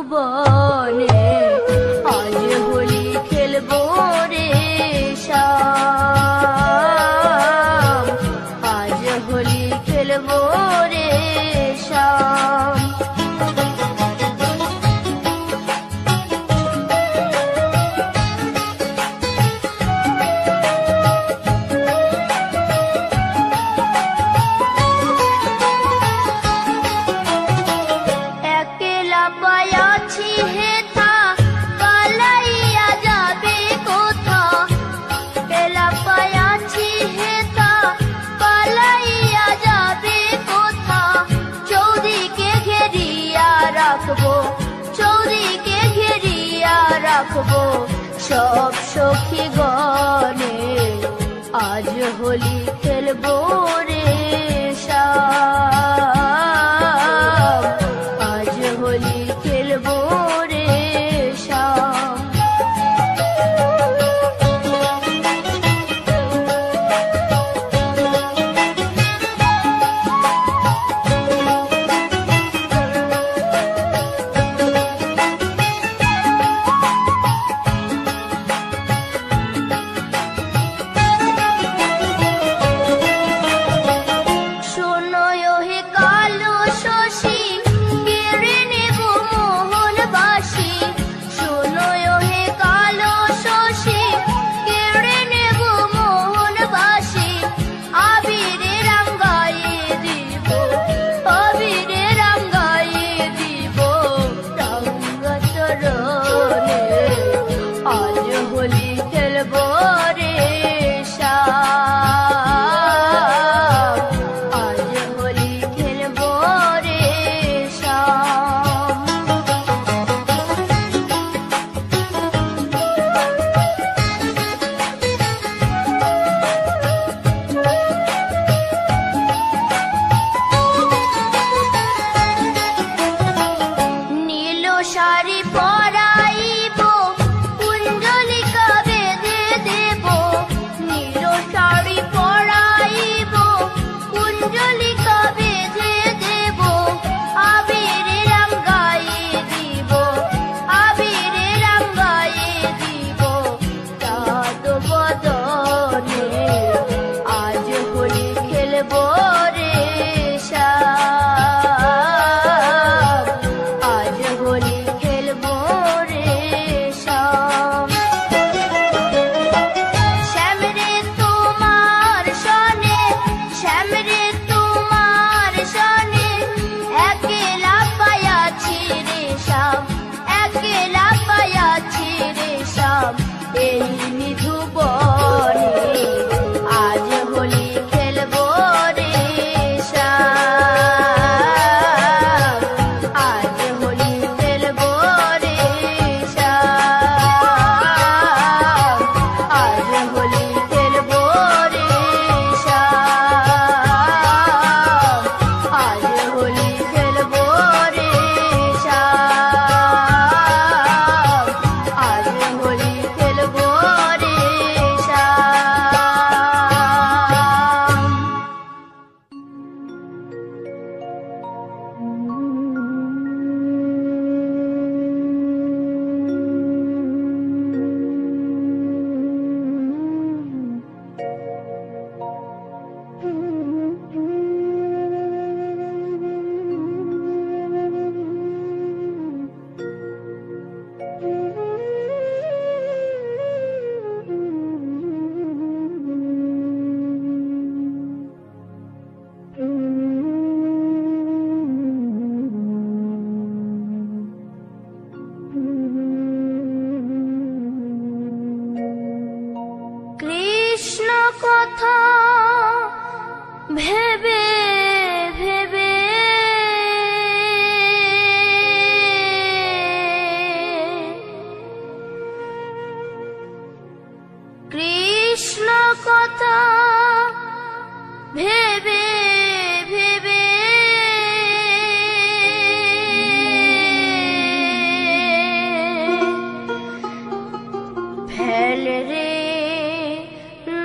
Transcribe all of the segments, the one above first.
ভুবনে আজ হোলি খেলবো রে শ্যাম, আজ হোলি খেলবো রে শ্যাম। চৌদিকে ঘেরিয়া রাখবো সব সখী গণে আজ হোলি খেলবো রে শ্যাম, আজ হোলি খেলবো রে শ্যাম।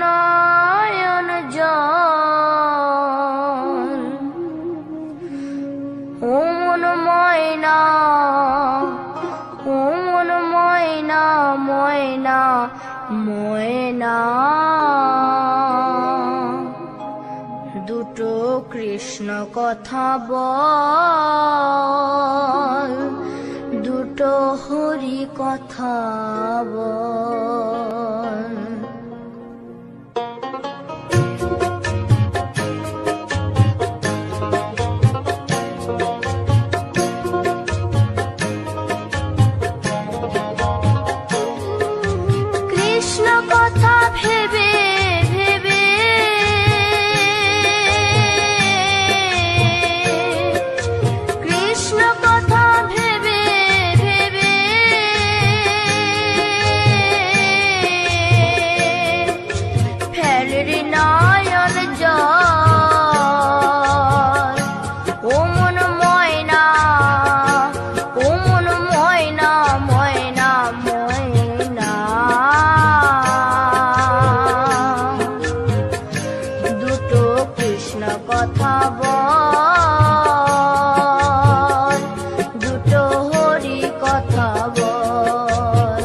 নয়ন জল দুটো কৃষ্ণ কথা বল, দুটো হরি কথা বল। কৃষ্ণ কথা ভেবে ভেবে কৃষ্ণ কথা ভেবে ভেবে ফেলরি নয়ন জল। ও মন ময়না, ও মন ময়না, ময়না ময়না। দুটো কৃষ্ণ কথা বল, দুটো হরি কথা বল।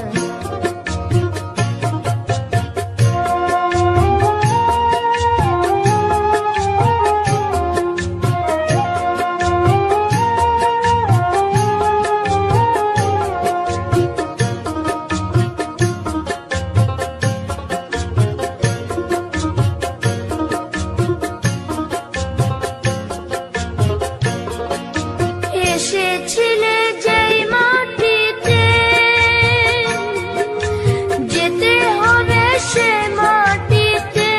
এসেছিলে যেই মাটিতে, যেতে হবে সে মাটিতে।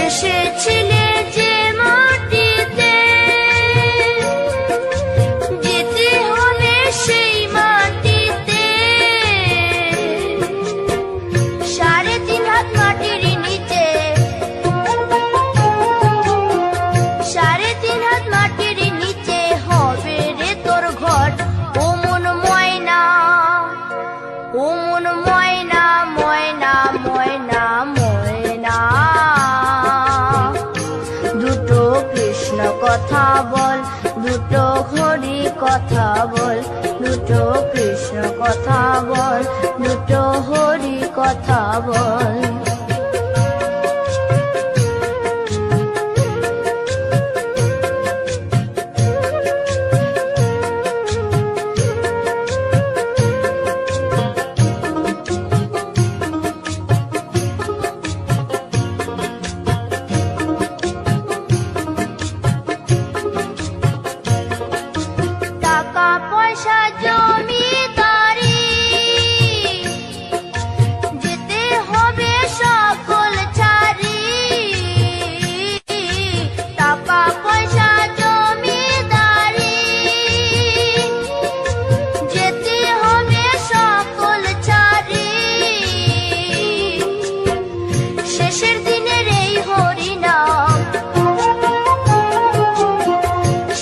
এসেছিলে যে মাটিতে, যেতে হবে সেই মাটিতে। 3.5 হাত মাটির নিচে, 3.5 হাত মাটির নিচে হবে রে তোর ঘর। ও মন ময়না, ও মন ময়না, ময়না ময়না ময়না। দুটো কৃষ্ণ কথা বল, দুটো হরি কথা বল। দুটো কৃষ্ণ কথা বল, দুটো হরি কথা বল। টাকা পয়সা জমিদারি, যেতে হবে সকল ছাড়ি। টাকা পয়সা জমিদারি, যেতে হবে সকল ছাড়ি। শেষের দিনের এই হরিনাম,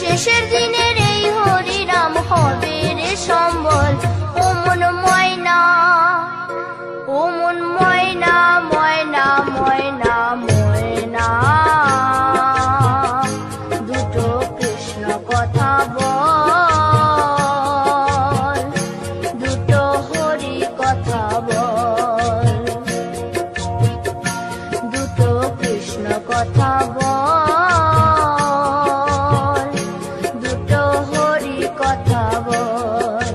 শেষের দিনের এই হরিনাম হবে রে সম্বল। ও মন ময়না, ও মন ময়না, ময়না ময়না ময়না। দুটো কৃষ্ণ কথা বল, দুটো হরি কথা বল। দুটো কৃষ্ণ কথা বল, দুটো হরি কথা বল।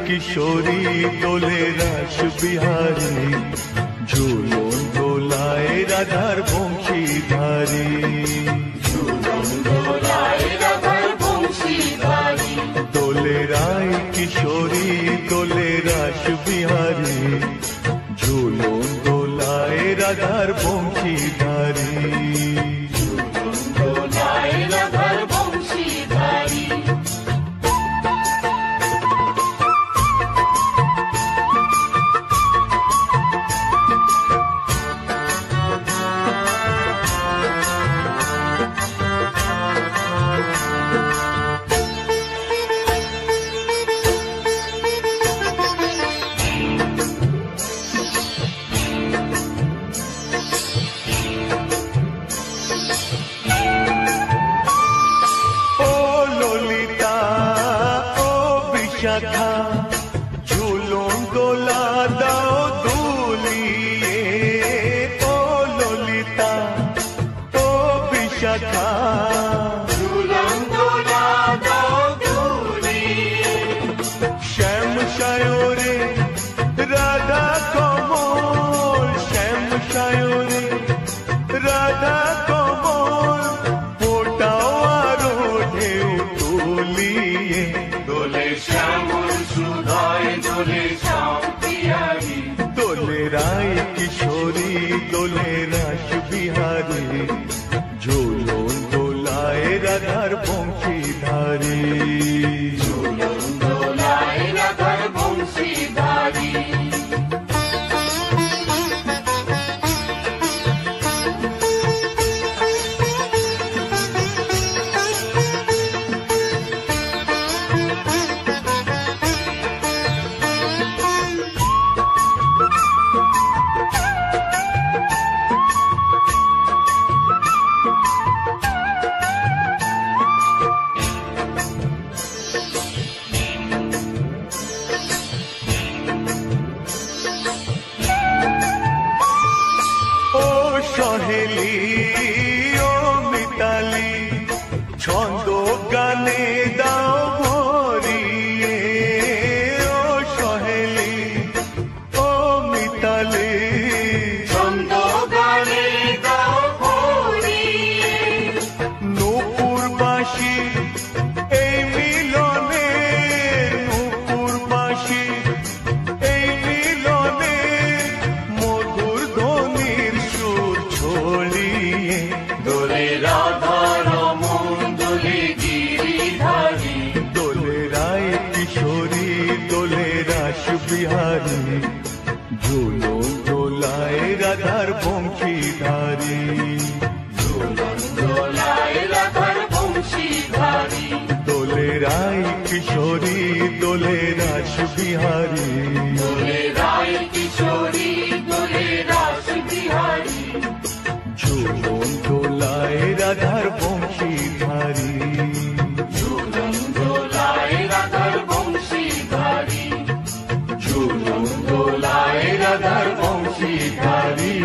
কিশোরী দোলে রাস বিহারী ঝুলন দোলায় রাধার বংশীধারী দোলে রায় কিশোরী দোলে রাস বিহারী ঝুলন দোলায় রাধার বংশীধারী ঝুলন দোলা দাও দুলিয়ে ও ললিতা ও বিশাখা ঝুলন দোলা দাও দুলিয়ে শ্যাম সায়রে রাধা কমল শ্যাম সায়রে রাধা কমল ফোটাও আরো ঢেউ তুলিয়ে দোলে শ্যামল সুধায় দোলে শ্যাম বিহারী দোলে রায় কিশোরী দোলে রাস বিহারী ঝুলন দোলায় রাধার বংশীধারী ঝুলন দোলায় রাধার বংশীধারী সহেলি ও মিতালি ছন্দ গানে দাও ভরিয়ে ও সহেলি ও মিতালি ছন্দ গানে দাও ভরিয়ে নূপুর বাঁশি এই মিলনে নূপুর বাঁশি এই মিলনে মধুর ধ্বনির সুর ছড়িয়ে দোলে রাধা রমন দোলে গিরিধারী দোলে রায় কিশোরী দোলে রাস বিহারী ঝুলন দোলায় রাধার বংশীধারী ঝুলন দোলায় রাধার বংশীধারী দোলে রায় কিশোরী দোলে রাস বিহারী দোলে রায় কিশোরী দোলে রাস বিহারী ঝুলন দোলায় রাধার বংশীধারী ঝুলন দোলায় রাধার বংশীধারী ঝুলন দোলায় রাধার বংশীধারী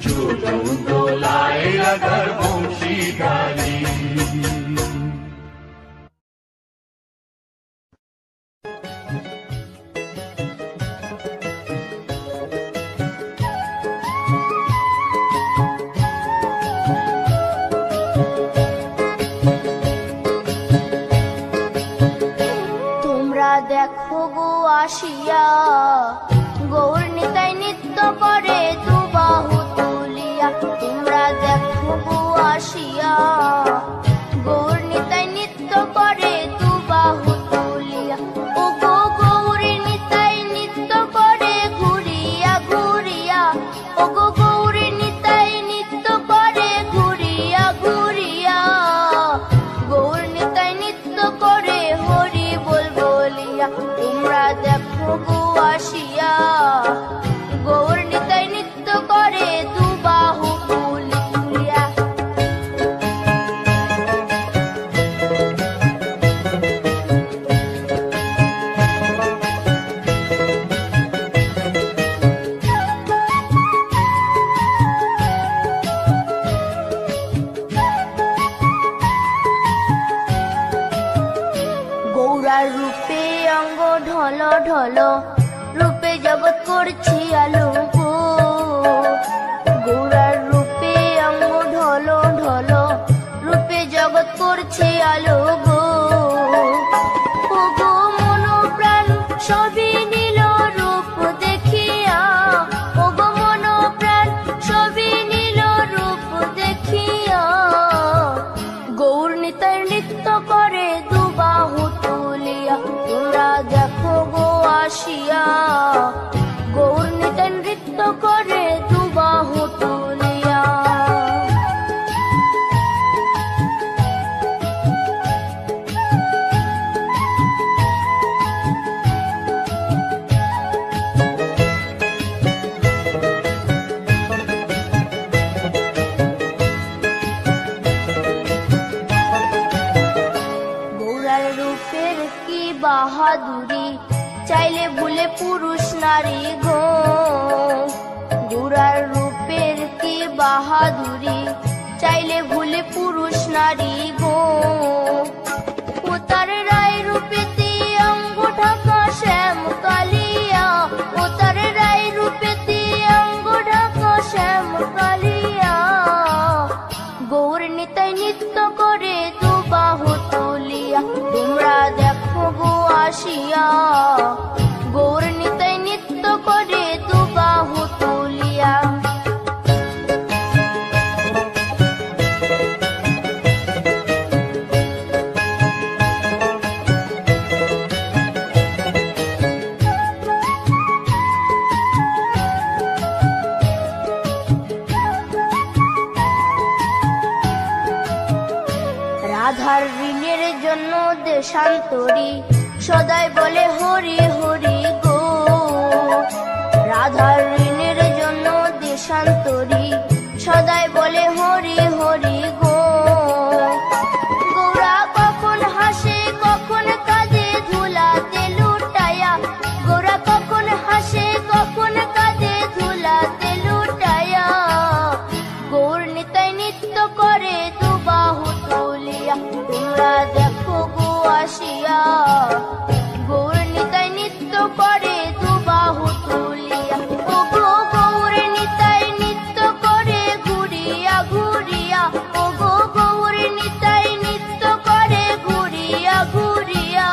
ঝুলন দোলায় রাধার বংশীধারী দেখো গো আসিয়া গৌর নিতাই নৃত্য করে দুবাহু তুলিয়া তোমরা দেখো গো আসিয়া গৌর নিতাই নৃত্য করে দুবাহু তুলিয়া ও গো গৌরী নিতাই নৃত্য করে ঘুরিয়া ঘুরিয়া ও গো গৌরী নিতাই নৃত্য করে ঘুরিয়া ঘুরিয়া গৌর নিতাই নৃত্য করে হরি বল বলিয়া তোমরা দেখো গো আসিয়া গৌর নিতাই নৃত্য করে দুবাহু তুলিয়া গৌরার রূপে অঙ্গ ঢল ঢলো ঢলো রূপে জগৎ করছি আলো গো গৌরার রূপে অঙ্গ ঢলো ঢলো রূপে জগৎ করছি আলো গো ও গো মন প্রাণ সবই নীল রূপ দেখিয়া ও গো মন প্রাণ সবই নীল রূপ দেখিয়া গৌর নিতাই নৃত্য করে দুবাহু তুলিয়া তোমরা দেখো গো আসিয়া গৌর নিতাই নৃত্য করে দুবাহু তুলিয়া গৌরার রূপের কি বাহাদুরি চাইলে ভুলে পুরুষ নারী গো গৌরার রূপের কি বাহাদুরি চাইলে ভুলে পুরুষ নারী গো ও তার রায় রূপেতে অঙ্গ ঢাকা শ্যাম কালিয়া ও তার রায় রূপেতে অঙ্গ ঢাকা শ্যাম কালিয়া গৌর নিতাই নৃত্য করে দুবাহু তুলিয়া তোমরা দেখো গো আসিয়া গৌর নিতাই নৃত্য করে দুবাহু তুলিয়া রাধার ঋণের জন্য দেশান্তরী সদাই বলে হরি হরি গো রাধার ঋণের জন্য দেশান্তরী সদাই বলে হরি হরি গো গৌরা কখন হাসে কখন কাঁদে ধুলাতে লুটায়া গৌরা কখন হাসে কখন কাঁদে ধুলাতে লুটায়া গৌর নিতাই নৃত্য করে দুবাহু তুলিয়া তোমরা দেখো গো আসিয়া গৌর নিতাই নৃত্য করে দুবাহু তুলিয়া ও গো গৌর নিতাই নৃত্য করে ঘুরিয়া ঘুরিয়া ও গো গৌর নিতাই নৃত্য করে ঘুরিয়া ঘুরিয়া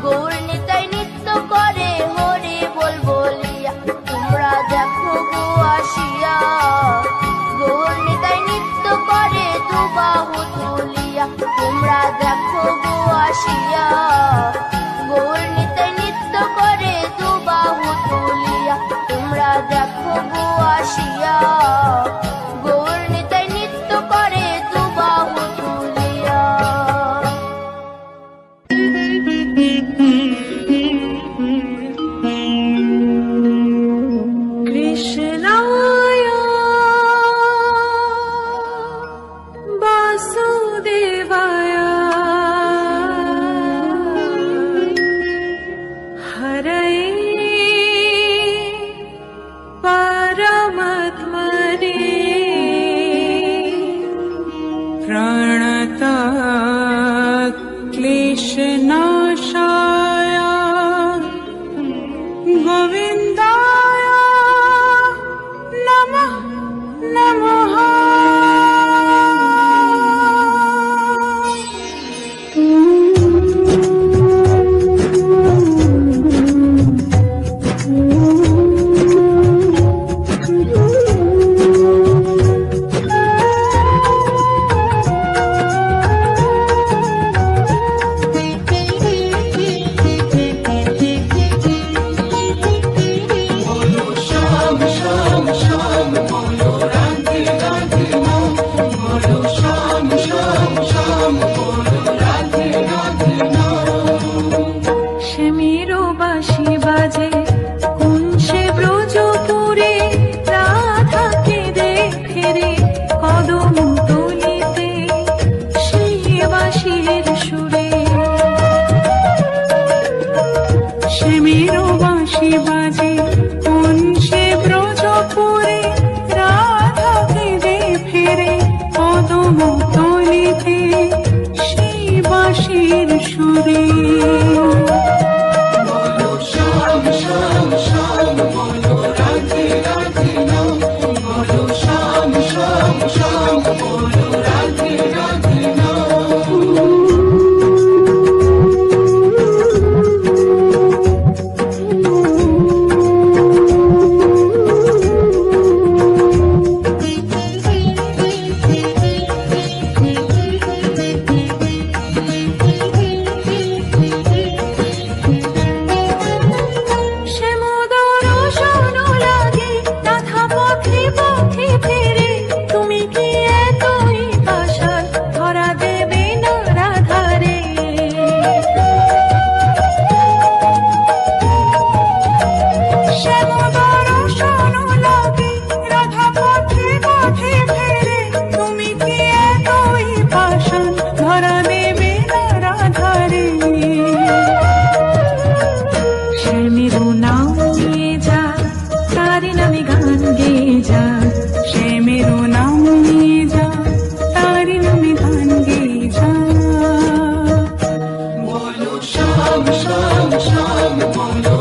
গৌর নিতাই নৃত্য করে হরি বল বলিয়া তোমরা দেখো গো আসিয়া গৌর নিতাই নৃত্য করে দুবাহু তুলিয়া তোমরা দেখো গো আসিয়া গৌর নিতাই নৃত্য করে দুবাহু তুলিয়া তোমরা দেখো গো আসিয়া গৌর নিতাই নৃত্য করে দুবাহু তুলিয়া কৃষ্ণায় বাসুদেবায় হরয়ে পরমাত্মনে প্রণত ক্লেশনাশায় গোবিন্দায় নমঃ নমঃ বাঁশির সুরে হলো